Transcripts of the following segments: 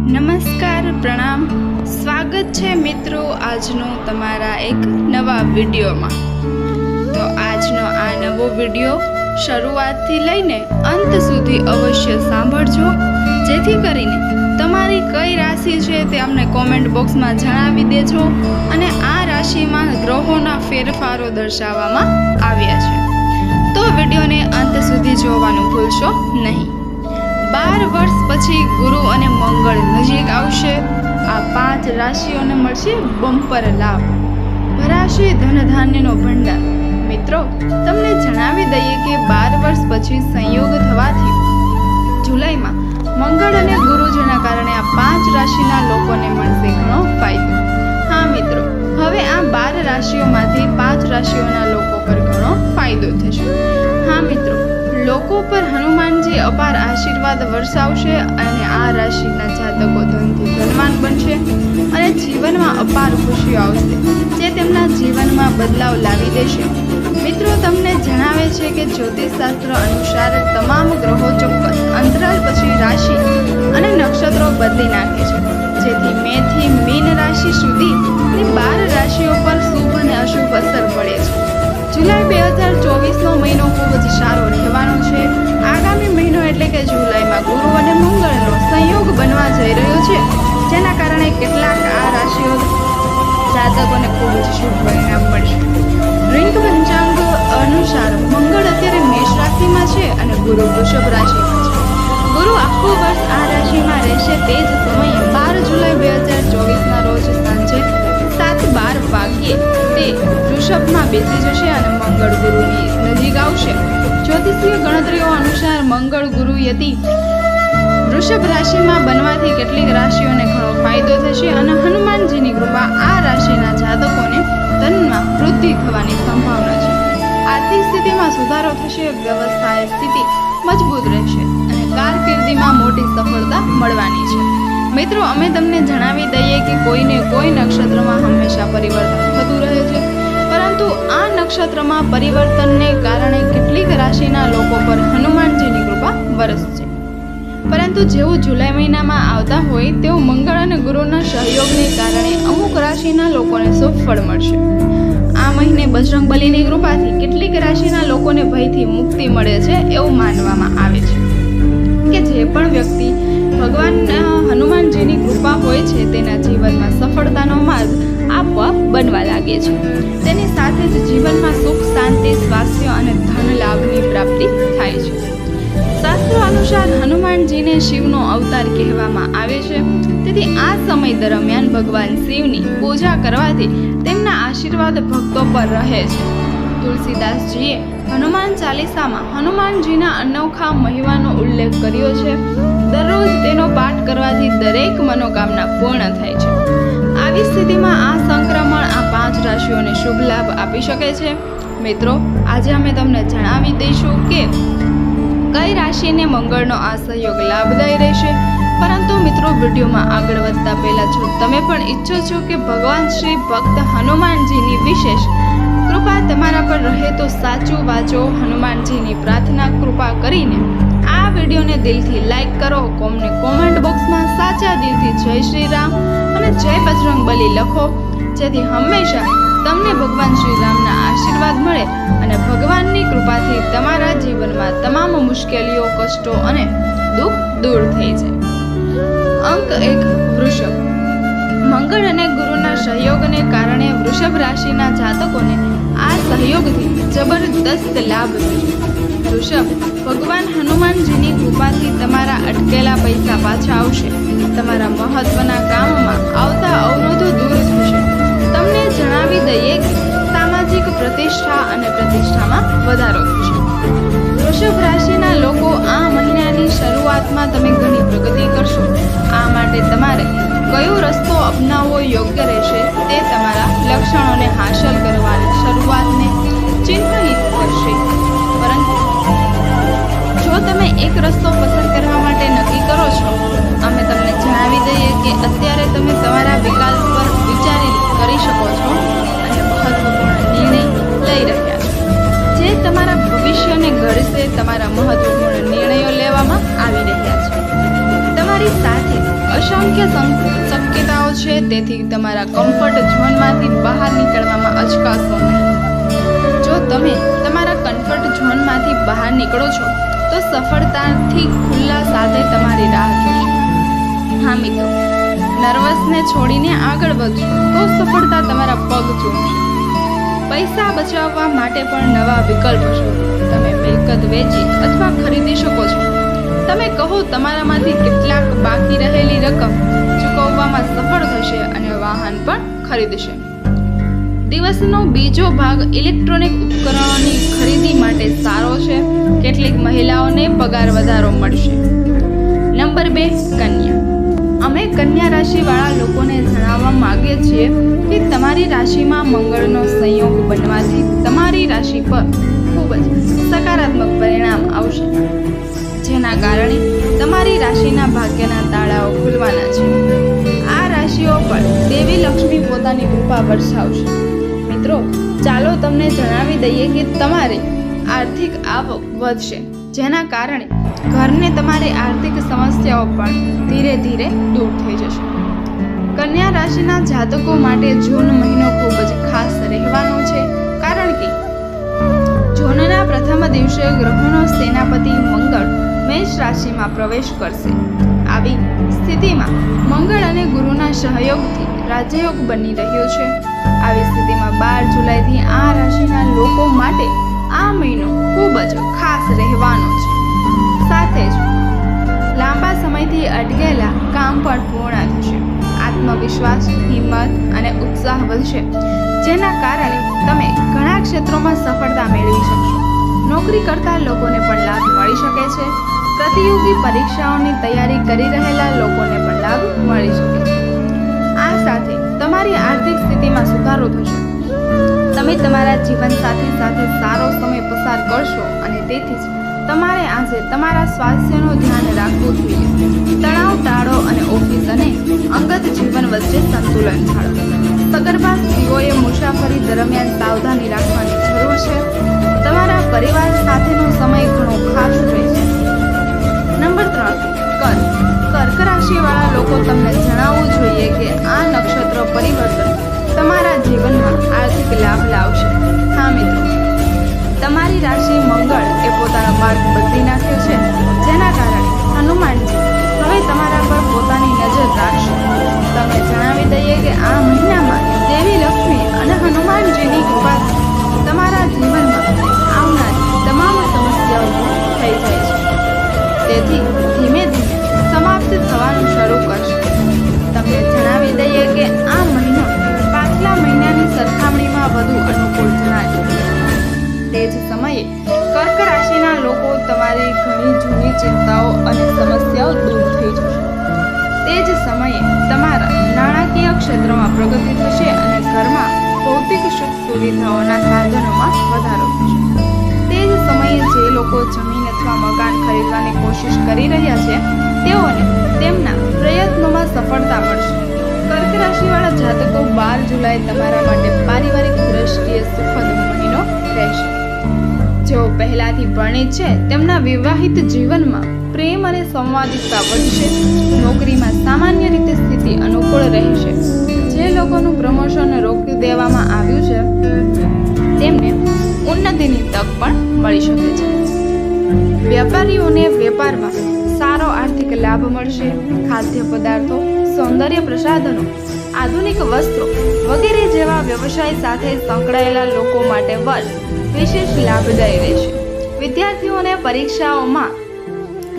નમસ્કાર, પ્રણામ, સ્વાગત છે મિત્રો આજનો તમારા એક નવા વિડીયોમાં। તો આજનો આ નવો વિડીયો શરૂઆતથી લઈને અંત સુધી અવશ્ય સાંભળજો, જેથી કરીને તમારી કઈ રાશિ છે તે અમને કોમેન્ટ બોક્સમાં જણાવી દેજો અને આ રાશિમાં ગ્રહોના ફેરફારો દર્શાવવામાં આવ્યા છે, તો વિડીયોને અંત સુધી જોવાનું ભૂલશો નહીં। 12 વર્ષ પછી ગુરુ અને મંગળ નજીક આવશે। આ 5 રાશિઓને મળશે બમ્પર લાભ, ભરાશે ધનધાન્યનો ભંડાર। મિત્રો, તમને જણાવી દઈએ કે 12 વર્ષ પછી સંયોગ થવાથી જુલાઈમાં મંગળ અને ગુરુ જેના કારણે આ 5 રાશિના લોકોને મળશે ઘણો ફાયદો। હા મિત્રો, હવે આ 12 રાશિઓમાંથી 5 રાશિઓના લોકો પર ઘણો ફાયદો થશે। હા મિત્રો, લોકો પર હનુમાનજી અપાર આશીર્વાદ વરસાવશે અને આ રાશિના જાતકો ધનથી ધનવાન બનશે અને જીવનમાં અપાર ખુશીઓ આવશે, જે તેમના જીવનમાં બદલાવ લાવી દેશે। મિત્રો, તમને જણાવે છે કે જ્યોતિષશાસ્ત્ર અનુસાર તમામ ગ્રહો ચોક્કસ અંતરાલ પછી રાશિ અને નક્ષત્રો બદલી નાખે છે, જેથી મે થી મીન રાશિ સુધીની 12 રાશિઓ પર શુભ અને અશુભ અસર પડે છે। જુલાઈ 2024નો મહિનો ખૂબ જ સારો રહેવાનો છે। આગામી મહિનો એટલે કે જુલાઈમાં ગુરુ અને મંગળનો સંયોગ બનવા જઈ રહ્યો છે, જેના કારણે કેટલાક આ રાશિઓ જાતકોને ખૂબ જ શુભ પરિણામ મળશે। રિંગ પંચાંગ અનુસાર મંગળ અત્યારે મેષ રાશિમાં છે અને ગુરુ વૃષભ રાશિમાં છે। ગુરુ આખું વર્ષ આ રાશિમાં રહેશે। તે જ સમયે 12 જુલાઈ 2024ના રોજ સાંજે 7:12 વાગ્યે તે વૃષભમાં બેસી જશે અને મંગળ ગુરુની નજીક આવશે। જ્યોતિષીય ગણતરીઓ અનુસાર મંગળ ગુરુ યતિ વૃષભ રાશિમાં બનવાથી કેટલીક રાશિઓને ઘણો ફાયદો થશે અને હનુમાનજીની કૃપા આ રાશિના જાતકોને ધનમાં વૃદ્ધિ થવાની સંભાવના છે। આર્થિક સ્થિતિમાં સુધારો થશે, વ્યવસાય સ્થિતિ મજબૂત રહેશે અને કારકિર્દીમાં મોટી સફળતા મળવાની છે। મિત્રો, અમે તમને જણાવી દઈએ કે કોઈને કોઈ નક્ષત્રમાં હંમેશા પરિવર્તન થતું રહે છે, પરંતુ આ નક્ષત્રમાં પરિવર્તનને કારણે કેટલીક રાશિના લોકો પર હનુમાનજીની કૃપા વરસશે, પરંતુ જેવું જુલાઈ મહિનામાં આવતા હોય તેવું મંગળ અને ગુરુના સહયોગને કારણે અમુક રાશિના લોકોને શુભ ફળ મળશે। આ મહિને બજરંગબલીની કૃપાથી કેટલીક રાશિના લોકોને ભયથી મુક્તિ મળે છે એવું માનવામાં આવે છે કે જે પણ વ્યક્તિ ભગવાન હનુમાનજીની કૃપા હોય છે તેના જીવનમાં સફળતાનો માર્ગ આપોઆપ બનવા લાગે છે। તેની સાથે જ જીવનમાં સુખ, શાંતિ, સ્વાસ્થ્ય અને ધન લાભની પ્રાપ્તિ થાય છે। શાસ્ત્રો અનુસાર હનુમાનજીને શિવનો અવતાર કહેવામાં આવે છે, તેથી આ સમય દરમિયાન ભગવાન શિવની પૂજા કરવાથી તેમના આશીર્વાદ ભક્તો પર રહે છે। તુલસીદાસજીએ હનુમાન ચાલીસામાં હનુમાનજીના અનોખા મહિમાનો ઉલ્લેખ કર્યો છે। દરરોજ તેનો પાઠ કરવાથી દરેક મનોકામના પૂર્ણ થાય છે। આવી સ્થિતિમાં આ સંક્રમણ આ 5 રાશિઓને શુભ લાભ આપી શકે છે। મિત્રો, આજે અમે તમને જણાવી દઈશું કે કઈ રાશિને મંગળનો આ સહયોગ લાભદાયી રહેશે। પરંતુ મિત્રો, વિડીયોમાં આગળ વધતા પહેલા જો તમે પણ ઈચ્છો છો કે ભગવાન શ્રી ભક્ત હનુમાનજીની વિશેષ કૃપા તમારા પર રહે તો સાચું વાંચો, હનુમાનજીની પ્રાર્થના કૃપા કરીને આ વિડીયોને દિલથી લાઈક કરો, કોમેન્ટ બોક્સમાં સાચા દિલથી જય શ્રી રામ અને જય બજરંગબલી લખો, જેથી હંમેશા તમને ભગવાન શ્રી રામના આશીર્વાદ મળે અને ભગવાનની કૃપાથી તમારા જીવનમાં તમામ મુશ્કેલીઓ, કષ્ટો અને દુઃખ દૂર થઈ જાય। અંક 1, વૃષભ। મંગળ અને ગુરુના સહયોગને કારણે વૃષભ રાશિના જાતકોને આ સહયોગથી જબરદસ્ત લાભ થશે। વૃષભ, ભગવાન હનુમાનજીની કૃપાથી તમારા અટકેલા પૈસા પાછા આવશે। તમારા મહત્વના કામમાં આવતા અવરોધો દૂર થશે। તમને જણાવી દઈએ કે સામાજિક પ્રતિષ્ઠા અને પ્રતિષ્ઠામાં વધારો થશે। વૃષભ રાશિના લોકો, આ મહિનાની શરૂઆતમાં તમે ઘણી પ્રગતિ કરશો। આ માટે તમારે કયો રસ્તો અપનાવવો યોગ્ય રહેશે તે તમારા લક્ષણોને હાંસલ કરવાની શરૂઆતને ચિહ્નિત કરશે, પરંતુ જો તમે એક રસ્તો પસંદ કરવા માટે નક્કી કરો છો, અમે તમને જણાવી દઈએ કે અત્યારે તમે તમારા વિકલ્પ પર વિચારી કરી શકો છો અને મહત્વપૂર્ણ નિર્ણય લઈ રહ્યા છો, જે તમારા ભવિષ્યને ઘડશે। તમારા મહત્વપૂર્ણ નિર્ણયો લેવામાં આવી રહ્યા છે। તમારી સાથે અસંખ્ય શક્યતાઓ છે, તેથી તમારા કમ્ફર્ટ ઝોનમાંથી બહાર નીકળવામાં અચકાશો નહીં. જો તમે તમારા કમ્ફર્ટ ઝોનમાંથી બહાર નીકળો છો તો સફળતાથી ખુલ્લા સાથે તમારી રાહ જોશે. હા મિત્રો, નર્વસને છોડીને આગળ વધશો તો સફળતા તમારા પગ ચૂમશે. પૈસા બચાવવા માટે પણ નવા વિકલ્પ શોધો. તમે મિલકત વેચી અથવા ખરીદી શકો છો. તમે કહો તમારામાંથી કેટલાક બાકી રહેલી રકમ ચૂકવવામાં સફળ થશે અને વાહન પણ ખરીદશે. દિવસનો બીજો ભાગ ઇલેક્ટ્રોનિક ઉપકરણોની ખરીદી માટે સારો છે. કેટલીક મહિલાઓને પગાર વધારો મળશે. નંબર 2, કન્યા. અમે કન્યા રાશિવાળા લોકોને જણાવવા માંગીએ છીએ કે તમારી રાશિમાં મંગળનો સંયોગ બનવાથી તમારી રાશિ પર ખૂબ જ સકારાત્મક પરિણામ આવશે, જેના કારણે તમારી રાશિના ભાગ્યના તાળાઓ ખુલવાના છે. આ રાશિઓ પર દેવી લક્ષ્મી પોતાની કૃપા વરસાવશે. મિત્રો, ચાલો તમને જણાવી દઈએ કે તમારી આર્થિક આવક વધશે, જેના કારણે ઘરને તમારી આર્થિક સમસ્યાઓ પણ ધીરે ધીરે દૂર થઈ જશે. કન્યા રાશિના જાતકો માટે જૂન મહિનો ખૂબ જ ખાસ રહેવાનો છે, કારણ કે જૂનના પ્રથમ દિવસે ગ્રહોનો સેનાપતિ મંગળ મેષ રાશિમાં પ્રવેશ કરશે. આવી સ્થિતિમાં મંગળ અને ગુરુના સહયોગથી રાજયોગ બની રહ્યો છે. આવી સ્થિતિમાં 12 જુલાઈથી આ રાશિના લોકો માટે આ મહિનો ખૂબ જ ખાસ રહેવાનો છે. સાથે જ લાંબા સમયથી અટકેલા કામ પણ પૂર્ણ થશે. આત્મવિશ્વાસ, હિંમત અને ઉત્સાહ વધશે, જેના કારણે તમે ઘણા ક્ષેત્રોમાં સફળતા મેળવી શકશો. નોકરી કરતા લોકોને પણ લાભ મળી શકે છે. પ્રતિયોગી પરીક્ષાઓની તૈયારી કરી રહેલા લોકોને પણ લાભ મળી શકે છે. આ સાથે તમારી આર્થિક સ્થિતિમાં સુધારો થશે. તમે તમારા જીવનસાથી સાથે સારો સમય પસાર કરશો અને તેથી જ તમારે આજે તમારા સ્વાસ્થ્યનું ધ્યાન રાખવું જોઈએ. તણાવ ટાળો અને ઓફિસ અને અંગત જીવન વચ્ચે સંતુલન જાળવો. સગર્ભા સ્ત્રીઓએ મુસાફરી દરમિયાન સાવધાની રાખવાની જરૂર છે. તમારા પરિવાર સાથેનો સમય ઘણો ખાસ રહેશે. નંબર 3, કર્ક રાશિવાળા લોકો તમને જણાવવું જોઈએ કે આ નક્ષત્ર પરિવર્તન તમારા જીવનમાં આર્થિક લાભ લાવશે. હા મિત્રો, તમારી રાશિ મંગળ એ પોતાનો માર્ગ બદલી નાખ્યો છે, જેના કારણે હનુમાનજી હવે તમારા પર પોતાની નજર રાખશે. તમને જણાવી દઈએ કે આ મહિનામાં દેવી લક્ષ્મી અને હનુમાનજીની કૃપાથી તમારા જીવનમાં આવનારી તમામ સમસ્યાઓ થઈ જાય છે. તેથી ધીમે ધીમે સમાપ્ત થવાનું શરૂ કરશે. તમને જણાવી દઈએ કે આ મહિનો પાછલા મહિનાની સરખામણીમાં વધુ અનુકૂળ જણાશે. તે જ સમયે કર્ક રાશિના લોકો તમારી ઘણી જૂની ચિંતાઓ અને સમસ્યાઓ દૂર થઈ જશે. તે જ સમયે તમારા નાણાકીય ક્ષેત્રમાં પ્રગતિ થશે અને ઘરમાં ભૌતિક સુખ સુવિધાઓના સાધનોમાં વધારો થશે. તે જ સમયે જે લોકો જમીન અથવા મકાન ખરીદવાની કોશિશ કરી રહ્યા છે તેઓને તેમના પ્રયત્નોમાં સફળતા મળશે. કર્ક રાશિવાળા જાતકો 12 જુલાઈ તમારા માટે પારિવારિક દ્રષ્ટિએ સુખદ મહિનો રહેશે. જેઓ પહેલાથી પરણિત છે તેમના વિવાહિત જીવનમાં પ્રેમ અને સંવાદિતા વધશે. નોકરીમાં સામાન્ય રીતે સ્થિતિ અનુકૂળ રહેશે. જે લોકોનું પ્રમોશન રોકી દેવામાં આવ્યું છે તેમને ઉન્નતિની તક પણ મળી શકે છે. વેપારીઓને વેપારમાં સારો આર્થિક લાભ મળશે. ખાદ્ય પદાર્થો, સૌંદર્ય પ્રસાધનો, આધુનિક વસ્ત્રો વગેરે જેવા વ્યવસાય સાથે સંકળાયેલા લોકો માટે વર્ષ વિશેષ લાભદાયી રહેશે. વિદ્યાર્થીઓને પરીક્ષાઓમાં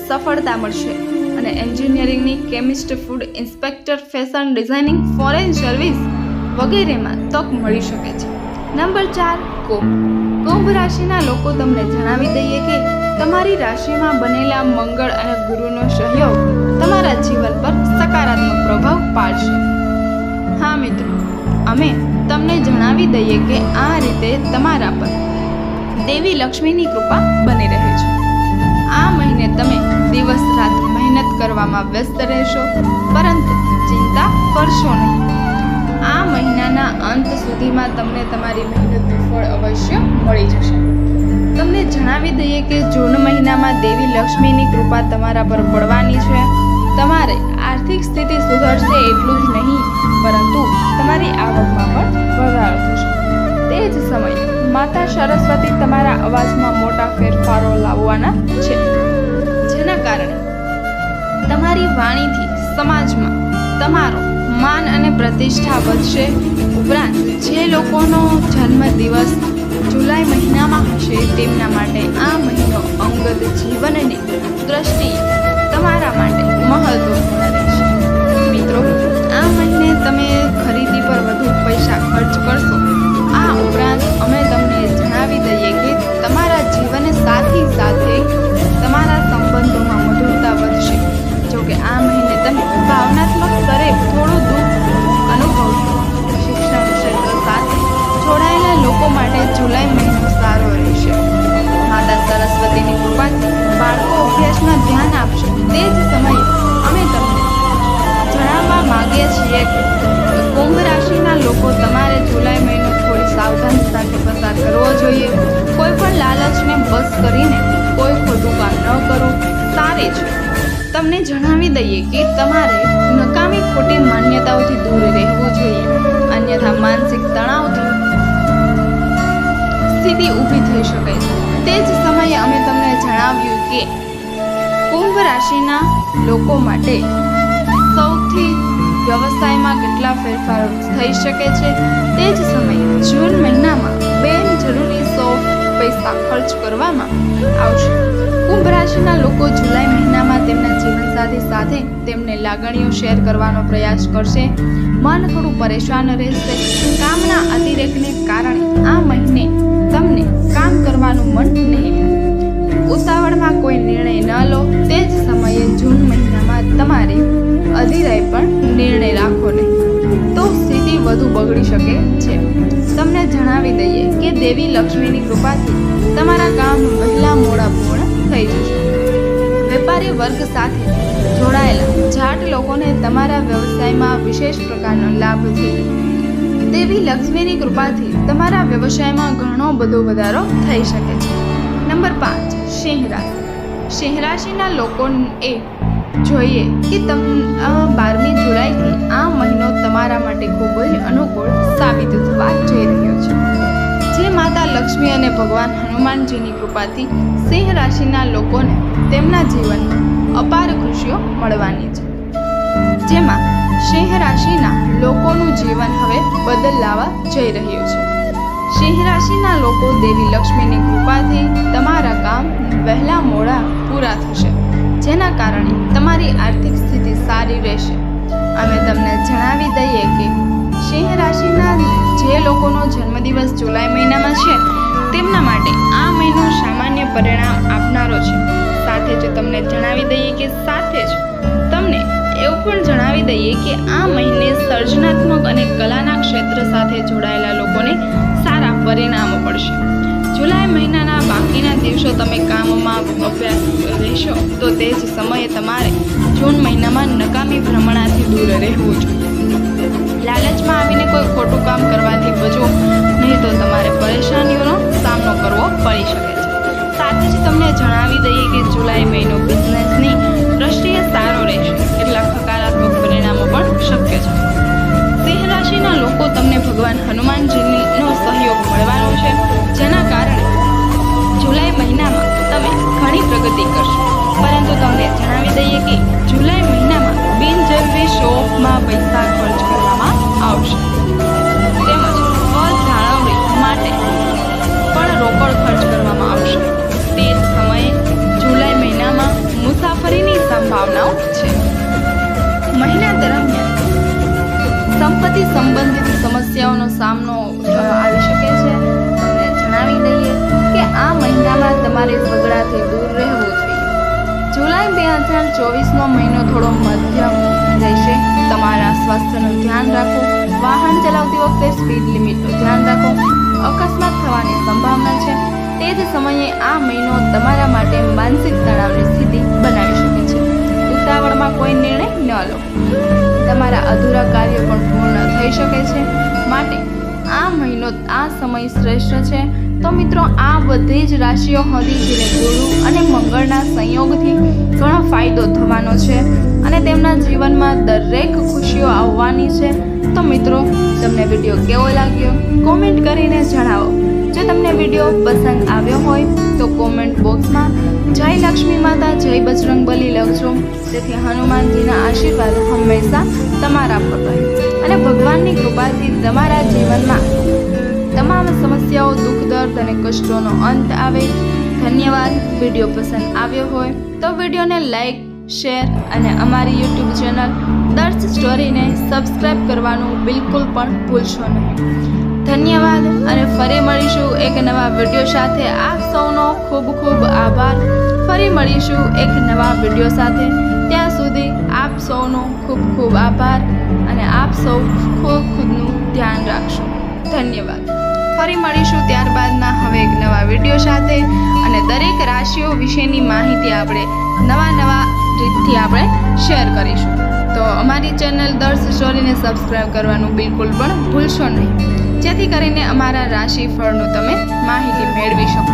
સફળતા મળશે અને એન્જિનિયરિંગની, chemist, food inspector, fashion designing, foreign service વગેરેમાં તક મળી શકે છે. નંબર 4, કુંભ રાશિના લોકો તમને જણાવી દઈએ કે તમારી રાશિમાં બનેલા મંગળ અને ગુરુનો સહયોગ તમારા જીવન પર સકારાત્મક પ્રભાવ પાડશે. હા મિત્રો, અમે તમને જણાવી દઈએ કે આ રીતે તમારા પર દેવી લક્ષ્મીની કૃપા બની રહે છે. આ મહિને તમે દિવસ રાત મહેનત કરવામાં વ્યસ્ત રહેશો, પરંતુ ચિંતા કરશો નહીં. આ મહિનાના અંત સુધીમાં તમને તમારી મહેનતનું ફળ અવશ્ય મળી જશે. તમને જણાવી દઈએ કે જૂન મહિનામાં દેવી લક્ષ્મીની કૃપા તમારા પર પડવાની છે. તમારે આર્થિક સ્થિતિ સુધરશે એટલું જ નહીં, પરંતુ તમારી આવકમાં પણ વધારો થશે. તે જ સમયે માતા સરસ્વતી તમારા અવાજમાં મોટા ફેરફારો લાવવાના છે, જેના કારણે તમારી વાણીથી સમાજમાં તમારો માન અને પ્રતિષ્ઠા વધશે. ઉપરાંત જે લોકોનો જન્મદિવસ જુલાઈ મહિનામાં હશે તેમના માટે આ મહિનો અંગત જીવનની દ્રષ્ટિએ તમારા માટે મહત્વપૂર્ણ રહેશે. મિત્રો, આ મહિને તમે ખરીદી પર વધુ પૈસા ખર્ચ કરશો. આ ઉપરાંત અમે તમને જણાવી દઈએ કે તમારા જીવન સાથી સાથે તમારા સંબંધોમાં મધુરતા વધશે. જો કે આ મહિને તમે ભાવનાત્મક સ્તરે થોડું દુઃખ અનુભવશો. શિક્ષણ ક્ષેત્ર સાથે જોડાયેલા લોકો માટે જુલાઈ મહિનો સારો રહેશે. માતા સરસ્વતીની કૃપાથી બાળકો અભ્યાસમાં ધ્યાન આપશે. તે જ સમયે અમે તમને જણાવવા માંગીએ છીએ કે કુંભ રાશિના લોકો તમારે જુલાઈ મહિનો થોડી સાવધાની સાથે પસાર કરવો જોઈએ. કોઈ પણ લાલચને બસ કરીને કોઈ ખોટું કામ ન કરવું સારી છે. તમને જણાવી દઈએ કે તમારે નકામી ખોટી માન્યતાઓથી દૂર રહેવું જોઈએ, અન્યથા માનસિક તણાવથી સ્થિતિ ઊભી થઈ શકે છે. તે જ સમયે અમે તમને જણાવ્યું કે કુંભ રાશિના લોકો માટે સૌથી વ્યવસાયમાં કેટલા ફેરફારો થઈ શકે છે. તે જ સમયે જૂન મહિનામાં બિનજરૂરી પૈસા ખર્ચ કરવામાં આવશે. કુંભ રાશિના લોકો જુલાઈ મહિનામાં તેમના જીવનસાથી સાથે તેમને લાગણીઓ શેર કરવાનો પ્રયાસ કરશે. મન થોડું પરેશાન રહેશે. કામના અતિરેકને કારણે આ મહિને તમને કામ કરવાનું મન નહીં. ઉતાવળમાં કોઈ નિર્ણય ન લો. તે જ સમયે જૂન મહિનામાં તમારે અધીરાય પણ નિર્ણય રાખો નહીં, તો સ્થિતિ વધુ બગડી શકે છે. તમને જણાવી દઈએ કે દેવી લક્ષ્મીની કૃપાથી તમારા કામ વહેલા મોડા પૂર્ણ થઈ જશે. વેપારી વર્ગ સાથે જોડાયેલા જાટ લોકોને તમારા વ્યવસાયમાં વિશેષ પ્રકારનો લાભ થશે. દેવી લક્ષ્મીની કૃપાથી તમારા વ્યવસાયમાં ઘણો બધો વધારો થઈ શકે છે. નંબર 5, સિંહ રાશિ. સિંહ રાશિના લોકોએ જોઈએ કે 12મી જુલાઈથી આ મહિનો તમારા માટે ખૂબ જ અનુકૂળ સાબિત થવા જઈ રહ્યો છે. જે માતા લક્ષ્મી અને ભગવાન હનુમાનજીની કૃપાથી સિંહ રાશિના લોકોને તેમના જીવનમાં અપાર ખુશીઓ મળવાની છે. જેમાં સિંહ રાશિના લોકોનું જીવન હવે બદલાવા જઈ રહ્યું છે. સિંહ રાશિના લોકો દેવી લક્ષ્મીની કૃપાથી તમારા કામ વહેલા મોડા પૂરા થશે, જેના કારણે તમારી આર્થિક સ્થિતિ સારી રહેશે. અમે તમને જણાવી દઈએ કે સિંહ રાશિના જે લોકોનો જન્મદિવસ જુલાઈ મહિનામાં છે તેમના માટે આ મહિનો સામાન્ય પરિણામ આપનારો છે. સાથે જ તમને જણાવી દઈએ કે તમને એવું પણ જણાવી દઈએ કે આ મહિને સર્જનાત્મક અને કલાના ક્ષેત્ર સાથે જોડાયેલા લોકોને સારા પરિણામો મળશે. જુલાઈ મહિનાના બાકીના દિવસો તમે કામમાં અભ્યાસ રહેશો, તો તે જ સમયે તમારે જૂન મહિનામાં નકામી ભ્રમણાથી દૂર રહેવું જોઈએ. લાલચમાં આવીને કોઈ ખોટું કામ કરવાથી બચો, નહીં તો તમારે પરેશાનીઓનો સામનો કરવો પડી શકે છે. સાથે જ તમને જણાવી દઈએ કે જુલાઈ મહિનો બિઝનેસની દ્રષ્ટિએ સારો રહેશે. કેટલાક હકારાત્મક પરિણામો પણ શક્ય છે. સિંહ રાશિના લોકો તમને ભગવાન હનુમાનજીનો સહયોગ મળવાનો છે, જેના કારણે જુલાઈ મહિનામાં તમે ઘણી પ્રગતિ કરશો. પરંતુ તમને જણાવી દઈએ કે જુલાઈ મહિનામાં બિનજરૂરી શોમાં પૈસા ખર્ચ કરવામાં આવશે. તેમજ સ્વજાળવણી માટે પણ રોકડ ખર્ચ કરવામાં આવશે. તે જ સમયે જુલાઈ મહિનામાં મુસાફરીની સંભાવનાઓ છે. મહિના દરમિયાન સંપત્તિ સંબંધિત સમસ્યાઓનો સામનો આવી શકે છે. તમને જણાવી દઈએ કે આ મહિનામાં તમારે ઝઘડાથી દૂર રહેવું જોઈએ. જુલાઈ 2024નો મહિનો થોડો મધ્યમ રહેશે. તમારા સ્વાસ્થ્યનું ધ્યાન રાખો. વાહન ચલાવતી વખતે સ્પીડ લિમિટનું ધ્યાન રાખો. અકસ્માત થવાની સંભાવના છે. તે જ સમયે આ મહિનો તમારા માટે માનસિક તણાવની સ્થિતિ બનાવી શકે છે. ઉતાવળમાં કોઈ નિર્ણય ન લો. તમારા અધૂરા કાર્યો પણ પૂર્ણ થઈ શકે છે. માટે આ મહિનો આ સમય શ્રેષ્ઠ છે. તો મિત્રો આ બધી જ રાશિઓ હતી જેને ગુરુ અને મંગળના સંયોગથી ઘણો ફાયદો થવાનો છે અને તેમના જીવનમાં દરેક ખુશીઓ આવવાની છે. તો મિત્રો તમને વિડીયો કેવો લાગ્યો કોમેન્ટ કરીને જણાવો. જો તમને વિડીયો પસંદ આવ્યો હોય તો કોમેન્ટ બોક્સમાં જય લક્ષ્મી માતા જય બજરંગબલી લખજો, જેથી હનુમાનજીના આશીર્વાદ હંમેશા તમારા પર રહે અને ભગવાનની કૃપાથી તમારા જીવનમાં તમામ સમસ્યાઓ, દુઃખ, દર્દ અને કષ્ટોનો અંત આવે. ધન્યવાદ. વિડીયો પસંદ આવ્યો હોય તો વિડીયોને લાઈક, શેર અને અમારી યુટ્યુબ ચેનલ દર્શ સ્ટોરીને સબસ્ક્રાઈબ કરવાનું બિલકુલ પણ ભૂલશો નહીં. ધન્યવાદ અને ફરી મળીશું એક નવા વિડીયો સાથે. આપ સૌનો ખૂબ ખૂબ આભાર. ફરી મળીશું એક નવા વિડીયો સાથે. ત્યાં સુધી આપ સૌનો ખૂબ ખૂબ આભાર અને આપ સૌ ખૂબ ખુદનું ધ્યાન રાખશો. ધન્યવાદ. ફરી મળીશું ત્યારબાદના હવે એક નવા વિડીયો સાથે અને દરેક રાશિઓ વિશેની માહિતી આપણે નવા રીતથી આપણે શેર કરીશું. તો અમારી ચેનલ દર્શ સ્ટોરીને સબસ્ક્રાઈબ કરવાનું બિલકુલ પણ ભૂલશો નહીં, જેથી કરીને અમારા રાશિફળનું તમે માહિતી મેળવી શકો.